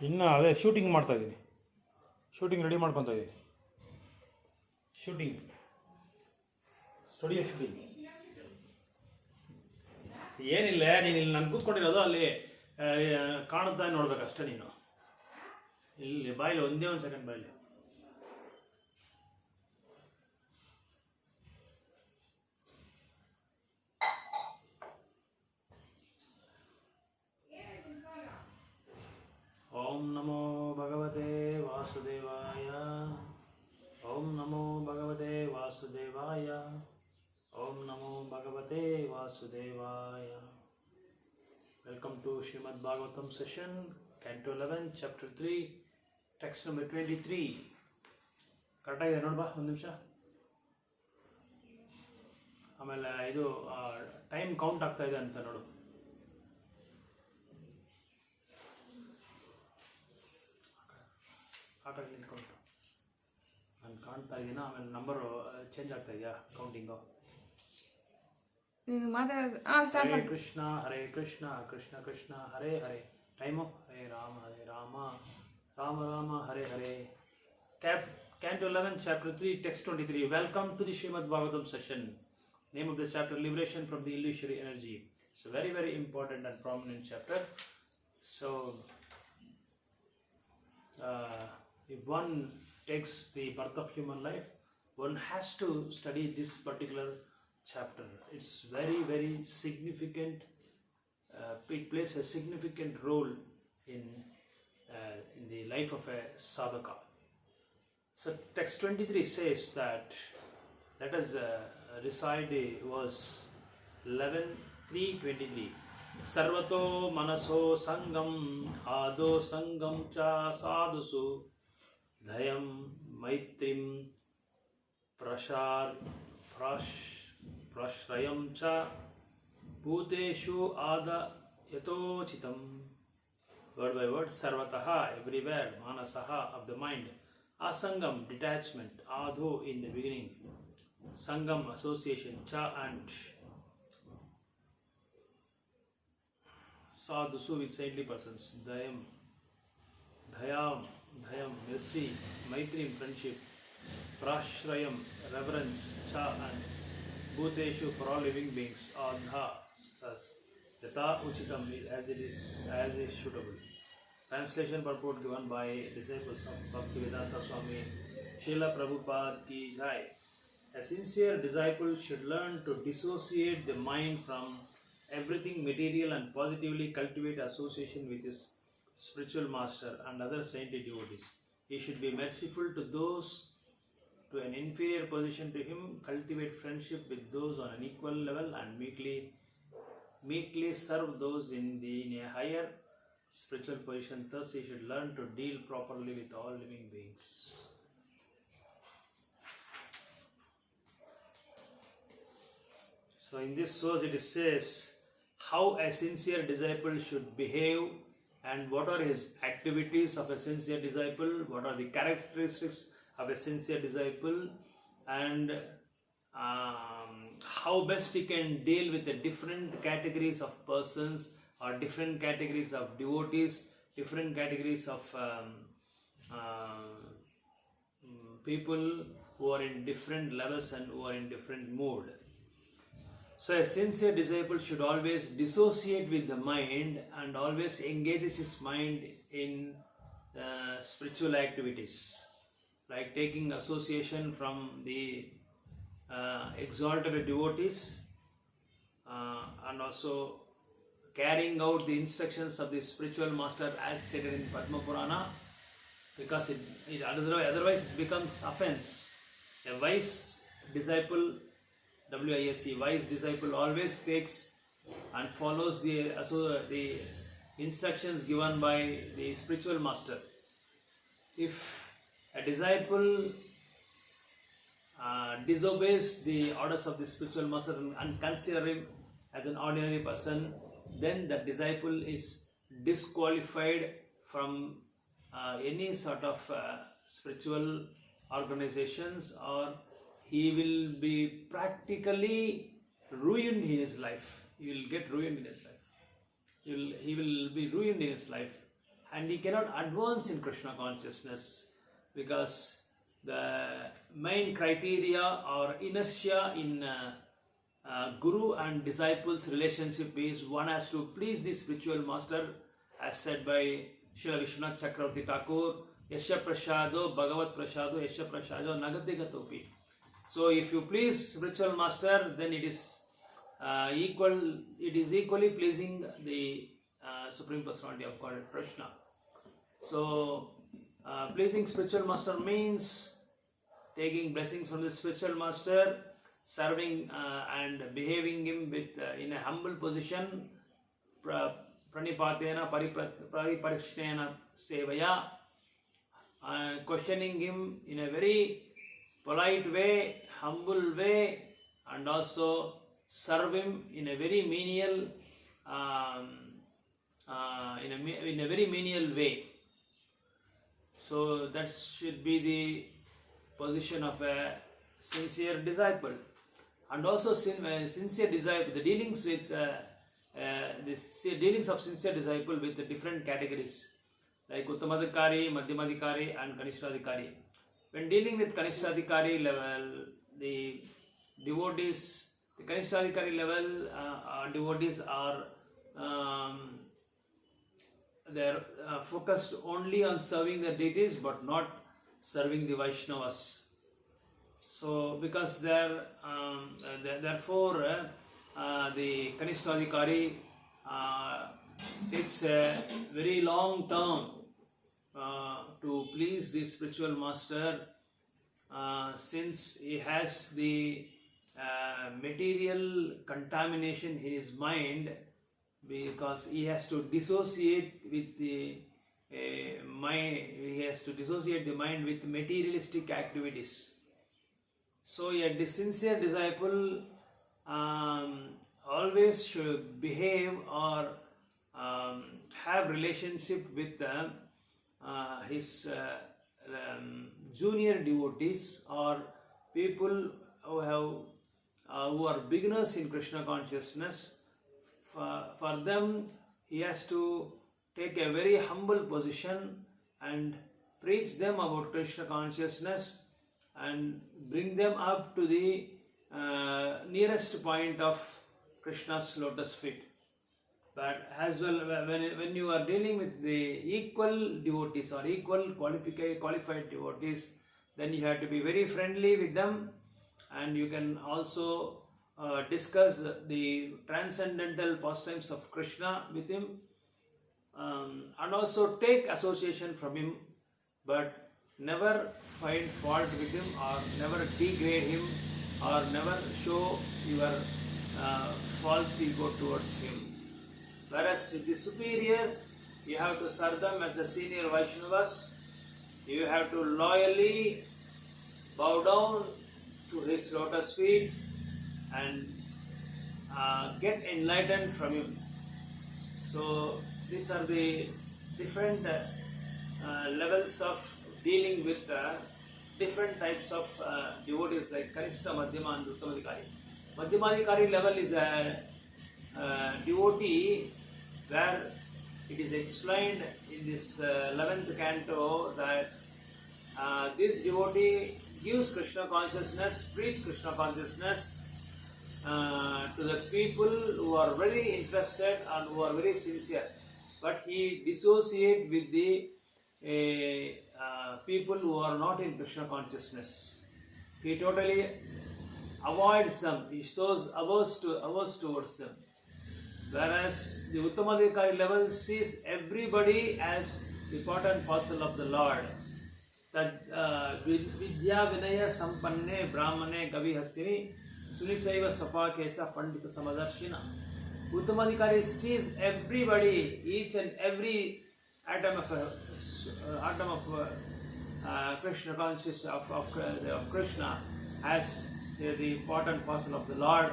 ಇನ್ನು ಅದೇ ಶೂಟಿಂಗ್ ಮಾಡ್ತಾಯಿದ್ದೀನಿ, ಶೂಟಿಂಗ್ ರೆಡಿ ಮಾಡ್ಕೊತಾ ಇದ್ದೀನಿ. ಶೂಟಿಂಗ್ ಸ್ಟುಡಿಯೋ ಶೂಟಿಂಗ್ ಏನಿಲ್ಲ, ನೀನು ಇಲ್ಲಿ ನಾನು ಕೂತ್ಕೊಂಡಿರೋದು ಅಲ್ಲಿ ಕಾಣುತ್ತಾ ನೋಡ್ಬೇಕಷ್ಟೇ. ನೀನು ಇಲ್ಲಿ ಬಾಯಿಲಿ ಒಂದೇ ಒಂದು ಸೆಕೆಂಡ್ ಬಾಯಿಲಿ. ಓಂ ನಮೋ ಭಗವತೆ ವಾಸುದೇವಾಯ. ಓಂ ನಮೋ ಭಗವತೆ ವಾಸುದೇವಾಯ. ಓಂ ನಮೋ ಭಗವತೆ ವಾಸುದೇವಾಯ. Welcome to Shrimad Bhagavatam session, canto 11, chapter 3, text number 23. ಕರೆಕ್ಟಾಗಿದೆ ನೋಡ್ಬಾ, ಒಂದು ನಿಮಿಷ. ಆಮೇಲೆ ಇದು ಟೈಮ್ ಕೌಂಟ್ ಆಗ್ತಾ ಇದೆ ಅಂತ ನೋಡು. ಆಟಾಗಿ ನಿಂತ್ಕೊಂಡು ನಾನು ಕಾಣ್ತಾ ಇದ್ದೀನ. ಆಮೇಲೆ ನಂಬರು ಚೇಂಜ್ ಆಗ್ತಾ ಇದೆಯಾ counting? Hare Krishna Hare Krishna Krishna Krishna Hare Hare. Time Hare Rama Rama Rama Hare Hare. Canto 11, chapter 3, text 23. Welcome to the Srimad Bhagavatam session. Name of the chapter, Liberation from the Illusory Energy. It's a very, very important and prominent chapter. So, if one takes the birth of human life, one has to study this particular chapter. It's very, very significant. It plays a significant role in the life of a sadhaka. So text 23 says that, let us recite the verse 11:3-23. Sarvato manaso sangam ado sangam cha sadhusu dayam maitrim prashrayam cha bhuteshu ada yatochitam. Word by word. Sarvataha, everywhere. Manasaha, of the mind. Asangam, detachment. Adho, in the beginning. Sangam, association. Cha, and sadhusu, with saintly persons. Dayam, mercy. Maitrim, friendship. Prashrayam, reverence. Cha, and bhuteshu, for all living beings. Adha, thus. Yata uchitam, as is suitable. Translation purport given by disciples of Bhaktivedanta Swami Srila Prabhupada ki jai. A sincere disciple should learn to dissociate the mind from everything material and positively cultivate association with his spiritual master and other saintly devotees. He should be merciful to those to an inferior position to him, cultivate friendship with those on an equal level, and meekly serve those in a higher spiritual position. Thus he should learn to deal properly with all living beings. So in this verse it says how a sincere disciple should behave and what are his activities of a sincere disciple, what are the characteristics of a sincere disciple, and how best he can deal with the different categories of persons or different categories of devotees, different categories of people who are in different levels and who are in different mood. So a sincere disciple should always dissociate with the mind and always engages his mind in spiritual activities, like taking association from the exalted devotees and also carrying out the instructions of the spiritual master as stated in Padma Purana, because it otherwise it becomes offense. A wise disciple, wise disciple, always takes and follows the instructions given by the spiritual master. If a disciple disobeys the orders of the spiritual master and consider him as an ordinary person, then the disciple is disqualified from any sort of spiritual organizations, or he will be practically ruined in his life. He will get ruined in his life. He will be ruined in his life, and he cannot advance in Krishna consciousness, because the main criteria or inertia in guru and disciples relationship is one has to please the spiritual master, as said by Srila Vishwanath Chakravarti Thakur, Yasya Prasado, Bhagavat Prasado, Yasya Prasado, Nagadegatopi. So if you please spiritual master, then it is equally pleasing the Supreme Personality of Godhead, Krishna. So pleasing spiritual master means taking blessings from the spiritual master, serving and behaving him with in a humble position, pranipatena pariparishnena sevaya, questioning him in a very polite way, humble way, and also serve him in a very menial in a very menial way. So that should be the position of a sincere disciple. And also sincere disciple, the dealings with the dealings of sincere disciple with the different categories like Uttamadhikari, Madhyamadhikari and Kanishthadhikari. When dealing with Kanishthadhikari level, the devotees, the Kanishthadhikari level devotees are they're focused only on serving the deities but not serving the Vaishnavas. So because therefore the Kanishthadhikari takes a very long term to please the spiritual master, since he has the material contamination in his mind, because he has to dissociate with the mind, he has to dissociate the mind with materialistic activities. So a sincere disciple always should behave or have relationship with his junior devotees or people who are beginners in Krishna consciousness. For them, he has to take a very humble position and preach them about Krishna consciousness and bring them up to the nearest point of Krishna's lotus feet. But as well, when you are dealing with the equal devotees or equal qualified devotees, then you have to be very friendly with them, and you can also discuss the transcendental pastimes of Krishna with him, and also take association from him, but never find fault with him or never degrade him or never show your false ego towards him. Whereas with the superiors, you have to serve them as a senior Vaishnavas, you have to loyally bow down to his lotus feet and get enlightened from him. So these are the different levels of dealing with different types of devotees like Kanishta, Madhyama and Uttamadhikari. Madhyamadhikari level is a devotee where it is explained in this 11th canto that this devotee gives Krishna consciousness, preaches Krishna consciousness to the people who are very interested and who are very sincere. But he dissociates with the people who are not in Krishna consciousness. He totally avoids them. He shows averse towards them. Whereas the Uttamadhikari level sees everybody as the part and parcel of the Lord. That Vidya Vinaya Sampanne Brahmane Gavi Hastini Sunichaiva Sapakecha Pandita Samadarshina. Uttamadhikari sees everybody, each and every atom of Krishna conscious of Krishna as the part and parcel of the Lord,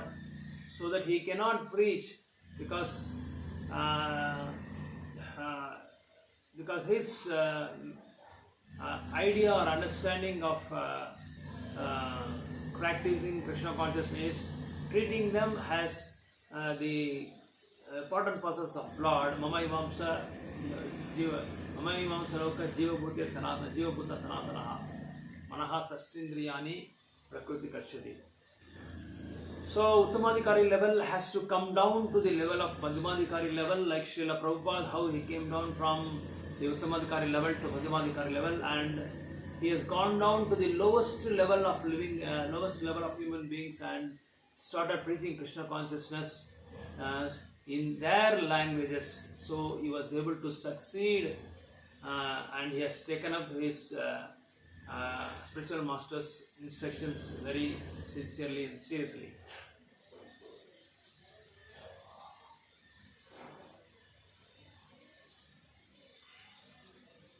so that he cannot preach because his idea or understanding of practicing Krishna consciousness is treating them as the part and parcels of Lord, Mama Imamsa Jiva, Samamimamsaloka Jivabhutya Sanatana Jivabhuta Sanatana Manaha Sastrindriyani Prakriti Karshati. So Uttamadhikari level has to come down to the level of Madhyamadhikari level, like Srila Prabhupada, how he came down from the Uttamadhikari level to Madhyamadhikari level, and he has gone down to the lowest level of living, lowest level of human beings, and started preaching Krishna consciousness in their languages. So he was able to succeed, and he has taken up his spiritual master's instructions very sincerely and seriously.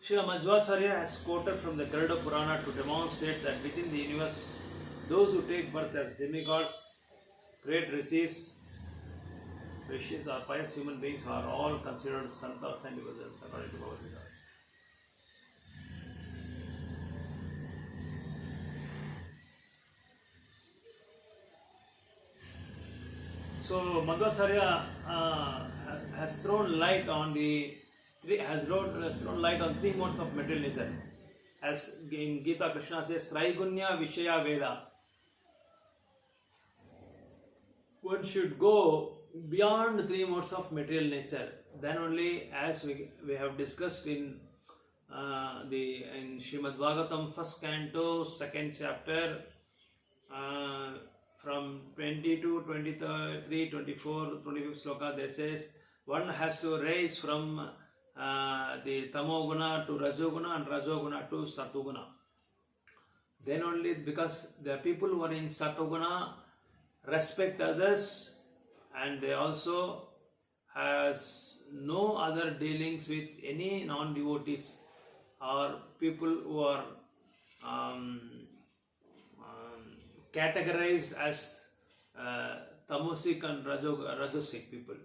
Srila Madhvacharya has quoted from the Garuda Purana to demonstrate that within the universe, those who take birth as demigods, great rishis, or pious human beings are all considered santas and devotees according to Bhagavad Gita. So Madhvacharya has thrown light on three modes of material nature. As in Gita, Krishna says, Traigunya Vishaya Veda. One should go beyond three modes of material nature. Then only, as we have discussed in Srimad Bagavatam, first canto, second chapter, from 22, 23, 24, 25 sloka, they says one has to rise from the tamoguna to rajoguna and rajoguna to satoguna. Then only, because the people who are in satoguna respect others, and they also has no other dealings with any non-devotees or people who are categorized as tamasic and rajasic people.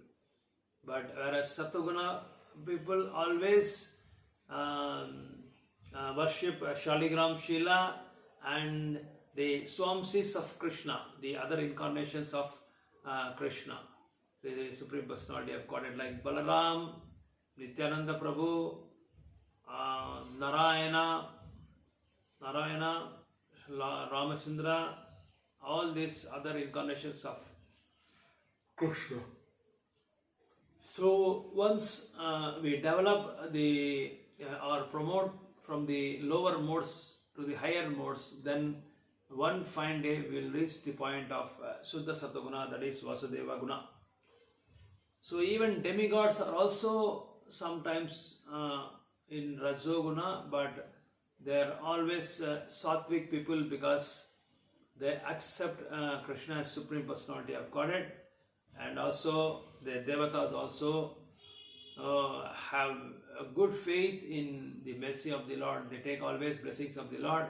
But whereas satoguna people always worship Shaligram Shila and the Swamsis of Krishna, the other incarnations of Krishna, the Supreme Personality of Godhead, like Balaram, Nityananda Prabhu, Narayana, Ramachandra, all these other incarnations of Krishna. So once we develop or promote from the lower modes to the higher modes, then one fine day we will reach the point of Suddha Satoguna, that is Vasudeva Guna. So even demigods are also sometimes in Rajoguna, but they are always Sattvic people because they accept Krishna as Supreme Personality of Godhead, and also the Devatas also have a good faith in the mercy of the Lord. They take always blessings of the Lord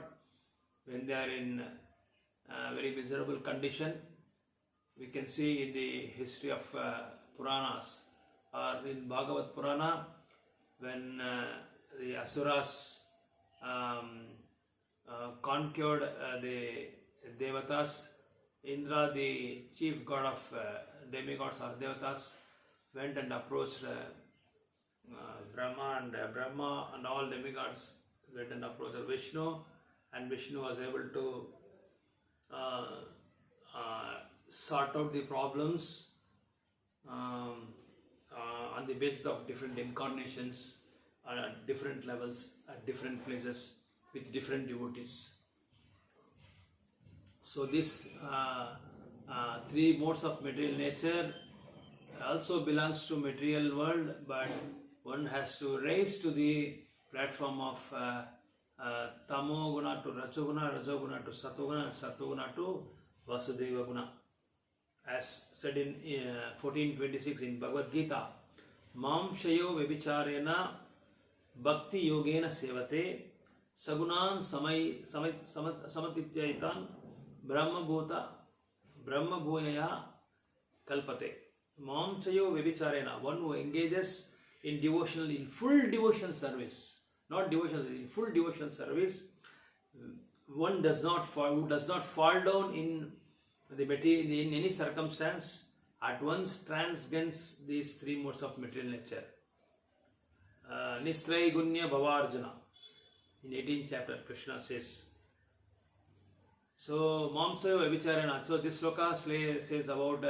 when they are in a very miserable condition. We can see in the history of Puranas or in Bhagavat Purana, when the Asuras conquered the Devatas, Indra, the chief god of demigods or Devatas, went and approached Brahma, and all demigods went and approached Vishnu, and Vishnu was able to sort out the problems on the basis of different incarnations at different levels, at different places, with different devotees. So these three modes of material nature also belongs to material world, but one has to rise to the platform of Tamoguna to Rajoguna, Rajoguna to Satoguna, and Satoguna to Vasudeva Guna. As said in 14:26 in Bhagavad Gita, Mam Shayo Vibicharena Bhakti Yogena Sevate Sagunan Samatityaitan Brahma Bhuyaya Kalpate. Mam Shayo Vibicharena, one who engages in full devotional service, not devotional, in full devotional service, one who does not fall down in the material in any circumstance, at once transcends these three modes of material nature. Nistvai Bhavarjuna. In 18th chapter, Krishna says. So, Mamsayo Avicharana. So, this sloka says about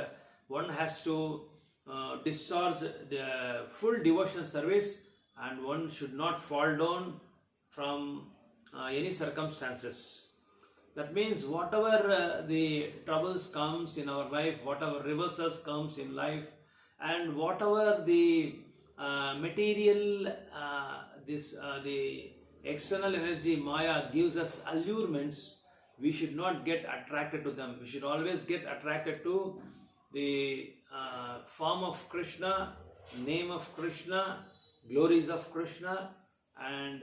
one has to discharge the full devotion service, and one should not fall down from any circumstances. That means whatever the troubles comes in our life, whatever reverses comes in life, and whatever the material, the external energy Maya gives us allurements, we should not get attracted to them. We should always get attracted to the form of Krishna, name of Krishna, glories of Krishna, and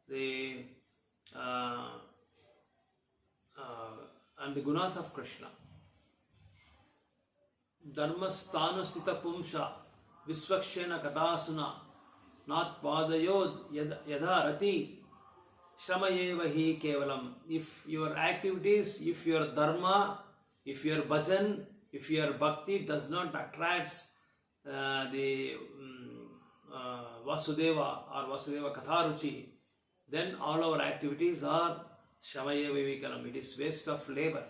the gunas of Krishna. Dharmasthanustita pumsha visvakshena katasuna nat padayod yadharati shamayevahi kevalam. If your activities, if your dharma, if your bhajan, if your bhakti does not attract the Vasudeva or Vasudeva Katharuchi, then all our activities are Shamayeva Vikalam. It is waste of labor.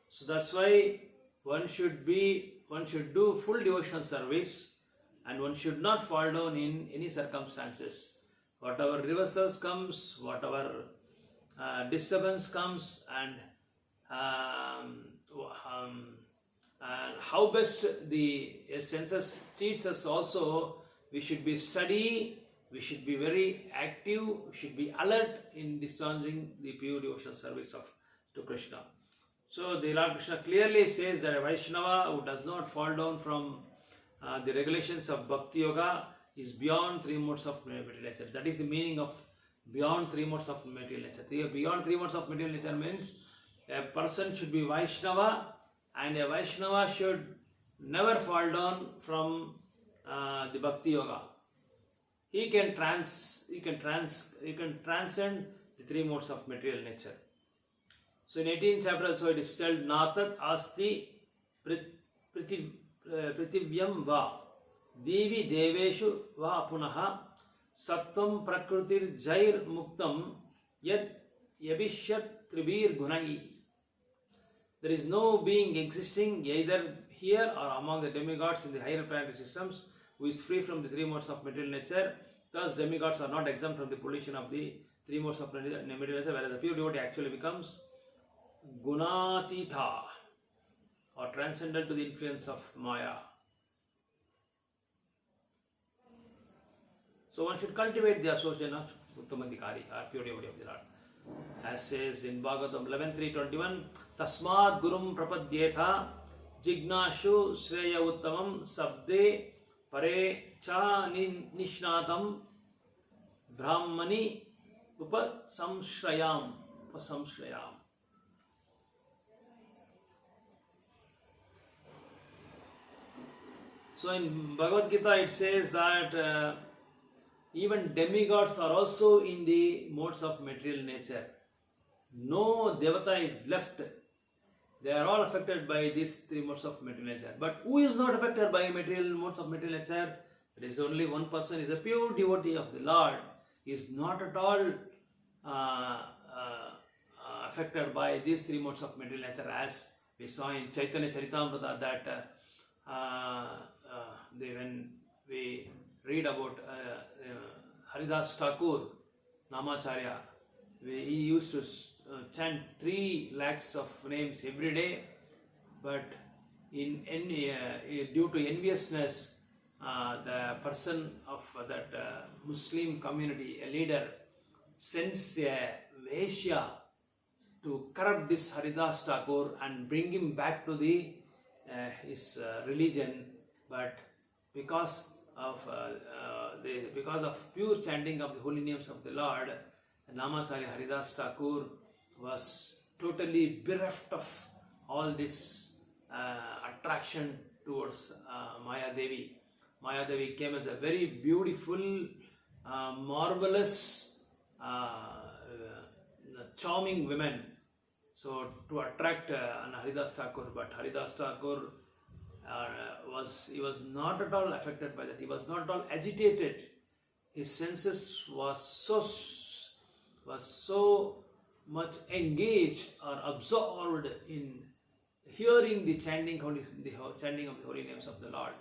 So that's why one should do full devotional service, and one should not fall down in any circumstances. Whatever reversals comes, whatever disturbance comes, and how best the senses cheats us also, we should be steady, we should be very active, we should be alert in discharging the pure devotional service to Krishna. So the Lord Krishna clearly says that a Vaishnava who does not fall down from the regulations of Bhakti Yoga is beyond three modes of material nature. That is the meaning of beyond three modes of material nature. Beyond three modes of material nature means a person should be Vaishnava, and a Vaishnava should never fall down from the Bhakti Yoga. He can transcend the three modes of material nature. So in 18th chapter, so it is said, Natat asti pritivyam va devi deveshu va punaha sattvam prakritir jair muktam yad yabhishyat tribir gunai. There is no being existing either here or among the demigods in the higher planetary systems who is free from the three modes of material nature. Thus, demigods are not exempt from the pollution of the three modes of material nature, whereas the pure devotee actually becomes gunatitha, or transcendent to the influence of Maya. So one should cultivate the association of Uttamadhikari, or pure devotee of the Lord. As says in Bagavatam 11.3.21, Tasmad Gurum Prapadyetha Jignashu Shreya Uttamam Sabde Pare Cha Nishnatam Brahmani Upasamshrayam. So in Bhagavad Gita it says that even demigods are also in the modes of material nature. No devata is left. They are all affected by these three modes of material nature. But who is not affected by material modes of material nature? There is only one person, is a pure devotee of the Lord. He is not at all affected by these three modes of material nature, as we saw in Chaitanya Charitamrita that when we read about Haridas Thakur, Namacharya, he used to chant 3 lakhs of names every day, but due to enviousness, the person of that Muslim community, a leader, sends a Vaishya to corrupt this Haridas Thakur and bring him back to his religion. But because of pure chanting of the holy names of the Lord, Namacharya Haridas Thakur was totally bereft of all this attraction towards Maya Devi. Maya Devi came as a very beautiful, marvelous, charming woman. So to attract Haridas Thakur, but Haridas Thakur was not at all affected by that. He was not at all agitated his senses was so much engaged or absorbed in hearing the chanting of the holy names of the Lord.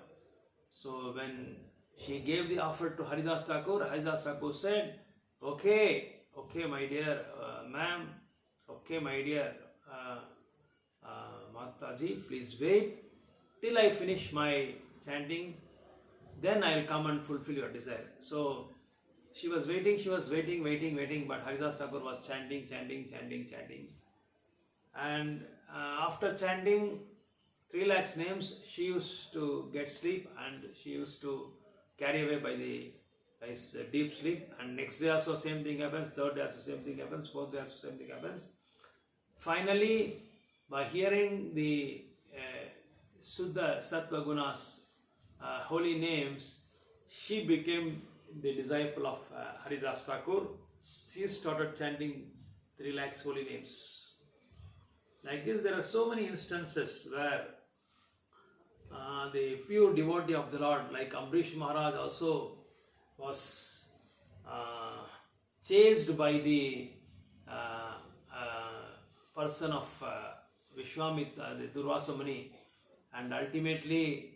So when she gave the offer to Haridas Thakur said, okay, my dear ma'am, okay, my dear Mataji, please wait till I finish my chanting, then I will come and fulfill your desire. So she was waiting, but Haridas Thakur was chanting. And after chanting 3 lakhs names, she used to get sleep and she used to carry away by his deep sleep. And next day also same thing happens, third day also same thing happens, fourth day also same thing happens. Finally, by hearing the Suddha Sattva Gunas holy names, she became the disciple of Haridas Thakur. She started chanting 3 lakhs holy names. Like this, there are so many instances where the pure devotee of the Lord, like Ambrish Maharaj, also was chased by the person of Vishwamitra, the Durvasa Muni, and ultimately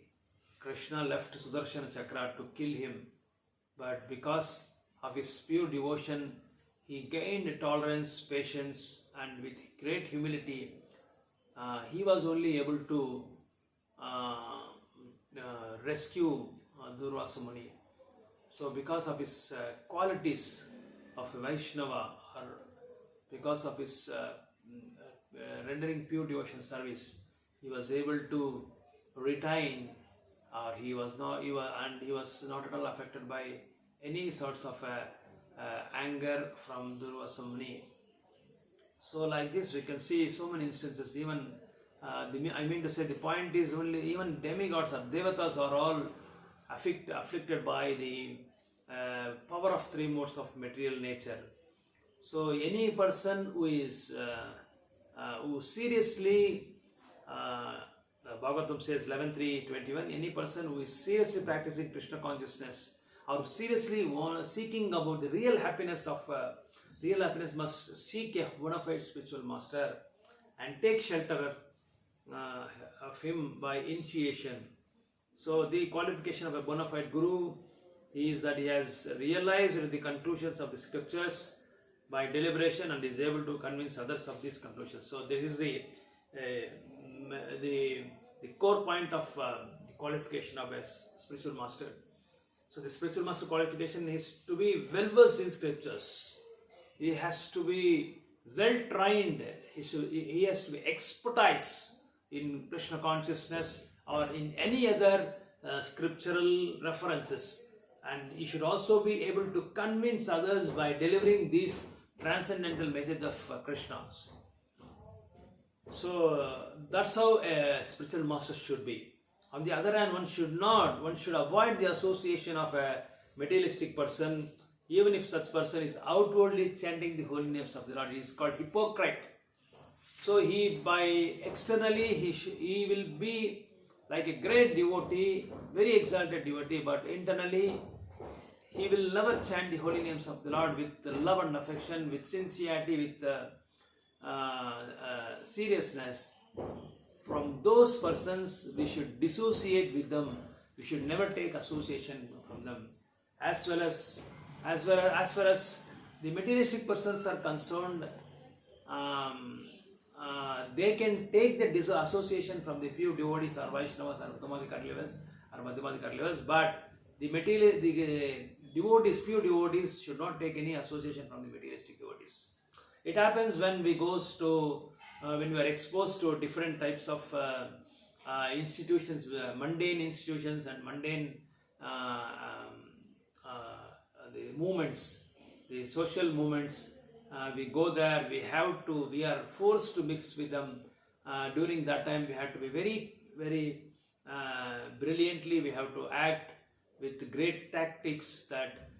Krishna left Sudarshana Chakra to kill him. But because of his pure devotion, he gained tolerance, patience, and with great humility, he was only able to rescue Durvasa Muni. So because of his qualities of a Vaishnava, or because of his rendering pure devotion service, he was able to retain, or he was not at all affected by any sorts of anger from Durvasa Muni. So like this, we can see so many instances. Even the point is, only even demigods or devatas are all afflicted by the power of 3 modes of material nature. So any person who is who seriously, Bagavatam says 11.3.21, any person who is seriously practicing Krishna consciousness or seriously seeking about the real happiness must seek a bona fide spiritual master and take shelter of him by initiation. So the qualification of a bona fide guru is that he has realized the conclusions of the scriptures by deliberation and is able to convince others of these conclusions. So this is the core point of the qualification of a spiritual master. So the spiritual master qualification is to be well versed in scriptures. He has to be well trained. He has to be expertise in Krishna consciousness or in any other scriptural references, and he should also be able to convince others by delivering these transcendental message of Krishna. So that's how a spiritual master should be. On the other hand, one should avoid the association of a materialistic person, even if such person is outwardly chanting the holy names of the Lord. He is called hypocrite. So externally he will be like a great devotee, very exalted devotee, but internally he will never chant the holy names of the Lord with love and affection, with sincerity, with seriousness. From those persons, we should dissociate with them. We should never take association from them. As far as the materialistic persons are concerned, they can take the association from the pure devotees or Vaishnavas or Uttamadhikari levels or Madhyamadhikari levels, but the devotees, pure devotees, should not take any association from the materialistic devotees. It happens when we are exposed to different types of institutions, mundane institutions and mundane the movements, the social movements. We go there, we are forced to mix with them. During that time, we have to be very, very brilliantly, we have to act with great tactics, that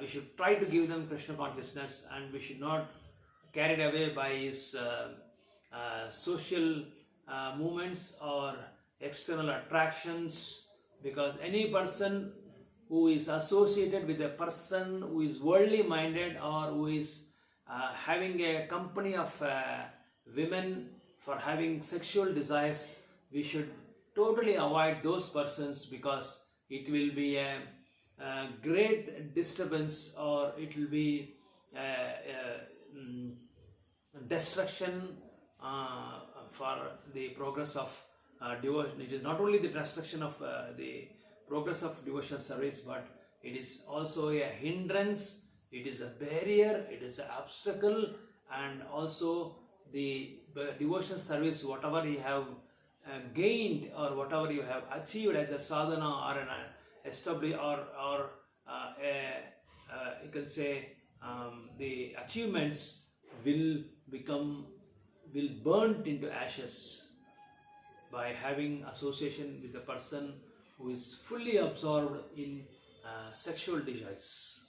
we should try to give them Krishna consciousness, and we should not carried away by his social movements or external attractions, because any person who is associated with a person who is worldly minded, or who is having a company of women for having sexual desires, we should totally avoid those persons, because it will be a great disturbance, or it will be destruction for the progress of devotion. It is not only the destruction of the progress of devotion service, but it is also a hindrance, it is a barrier, it is an obstacle, and also the devotion service, whatever you have gained, or whatever you have achieved as a sadhana, or an established, or you can say the achievements will burnt into ashes by having association with a person who is fully absorbed in sexual desires.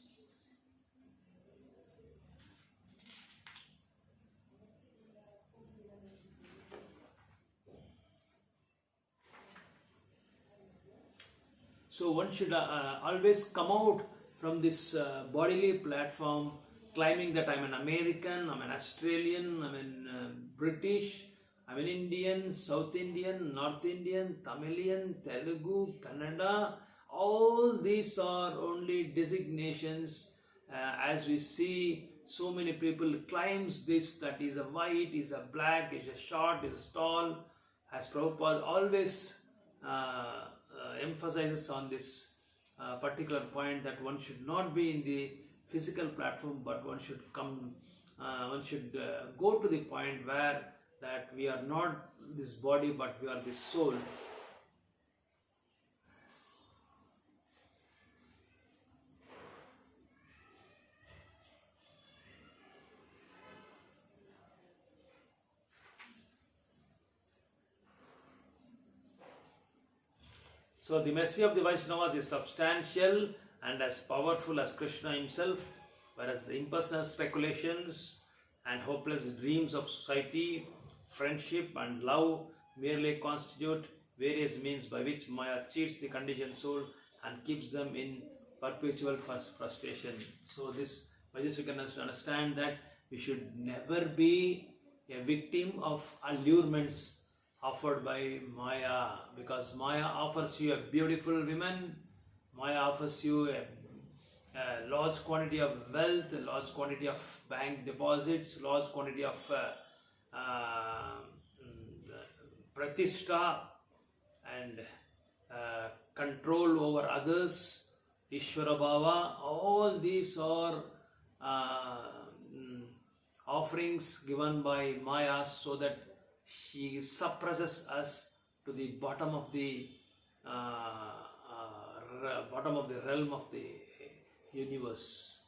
So one should always come out from this bodily platform claiming that I'm an American, I'm an Australian, I'm an British, I'm an Indian, South Indian, North Indian, Tamilian, Telugu, Kannada. All these are only designations. As we see, so many people claims this, that is a white, is a black, is a short, is a tall. As Prabhupada always emphasizes on this particular point, that one should not be in the physical platform, but one should go to the point where that we are not this body, but we are this soul. So the mercy of the Vaishnavas is substantial and as powerful as Krishna himself, whereas the impersonal speculations and hopeless dreams of society, friendship and love merely constitute various means by which Maya cheats the conditioned soul and keeps them in perpetual frustration. So by this we can understand that we should never be a victim of allurements offered by Maya, because Maya offers you a beautiful woman, Maya offers you a large quantity of wealth, a large quantity of bank deposits, large quantity of pratishtha and control over others, Ishvara Bhava. All these are offerings given by Maya, so that she suppresses us to the bottom of the realm of the universe.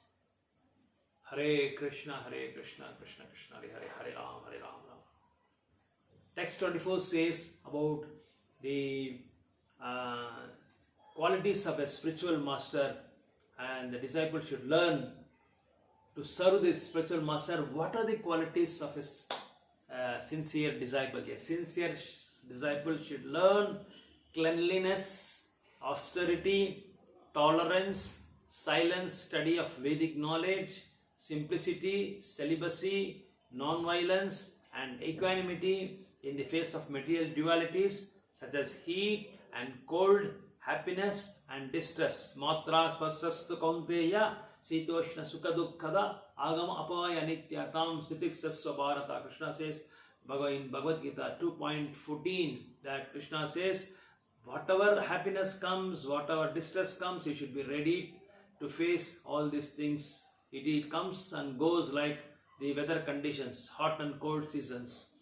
Hare Krishna, Krishna Krishna, Hare Hare, Hare Ram, Hare Ram, Ram. Text 24 says about the qualities of a spiritual master, and the disciple should learn to serve the spiritual master. What are the qualities of his sincere disciple? A sincere disciple should learn cleanliness, austerity, tolerance, silence, study of Vedic knowledge, simplicity, celibacy, non-violence, and equanimity in the face of material dualities such as heat and cold, happiness and distress. Matra spasastu kaunteya sitoshna sukha dukkhada agama apaya nityatam sitiksasva bharata. Krishna says in Bhagavad Gita 2.14 that Krishna says, whatever happiness comes, whatever distress comes, you should be ready to face all these things. It comes and goes like the weather conditions, hot and cold seasons.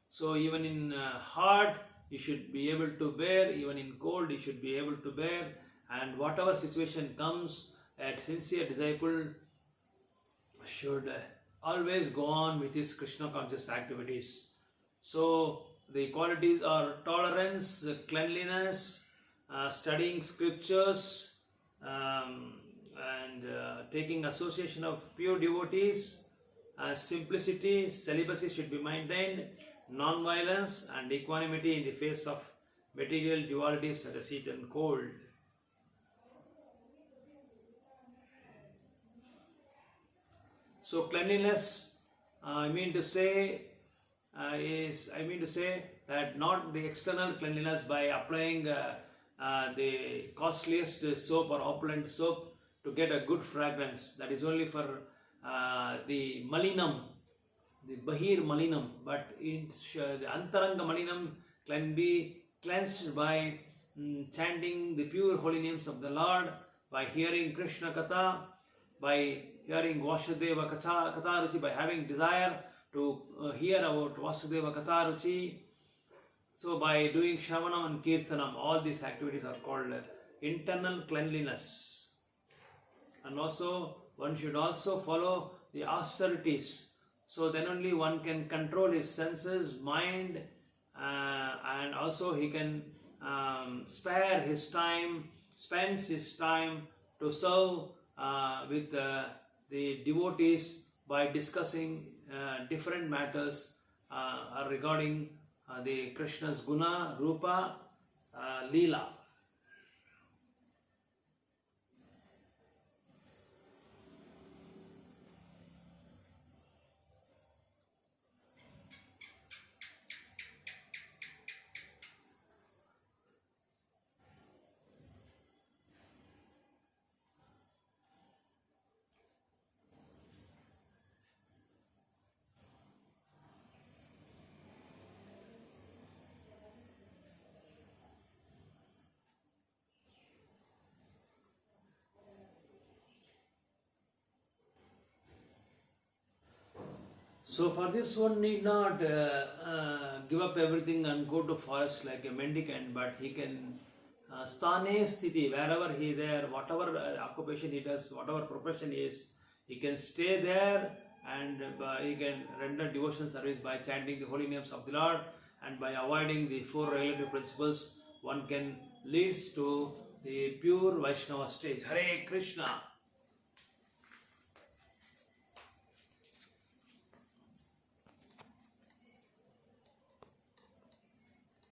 So even in hot, you should be able to bear, even in cold, you should be able to bear, and whatever situation comes, a sincere disciple should always go on with his Krishna conscious activities. So the qualities are tolerance, cleanliness, studying scriptures, and taking association of pure devotees, simplicity, celibacy should be maintained, non-violence and equanimity in the face of material dualities such as heat and cold. So cleanliness, I mean to say that not the external cleanliness by applying the costliest soap or opulent soap to get a good fragrance. That is only for the malinam, the bahir malinam, but the antaranga malinam can be cleansed by chanting the pure holy names of the Lord, by hearing Krishna Katha, by hearing Vasudeva Katharuchi, by having desire to hear about Vasudeva Katharuchi. So by doing Shravanam and Kirtanam, all these activities are called internal cleanliness. And also one should also follow the austerities. So then only one can control his senses, mind, and also he can spends his time to serve with the devotees by discussing different matters regarding the Krishna's guna, rupa, leela. So for this one need not give up everything and go to forest like a mendicant, but he can sthane sthiti, wherever he is there, whatever occupation he does, whatever profession he is, he can stay there and he can render devotion service by chanting the holy names of the Lord, and by avoiding the four regulative principles, one can lead to the pure Vaishnava stage. Hare Krishna.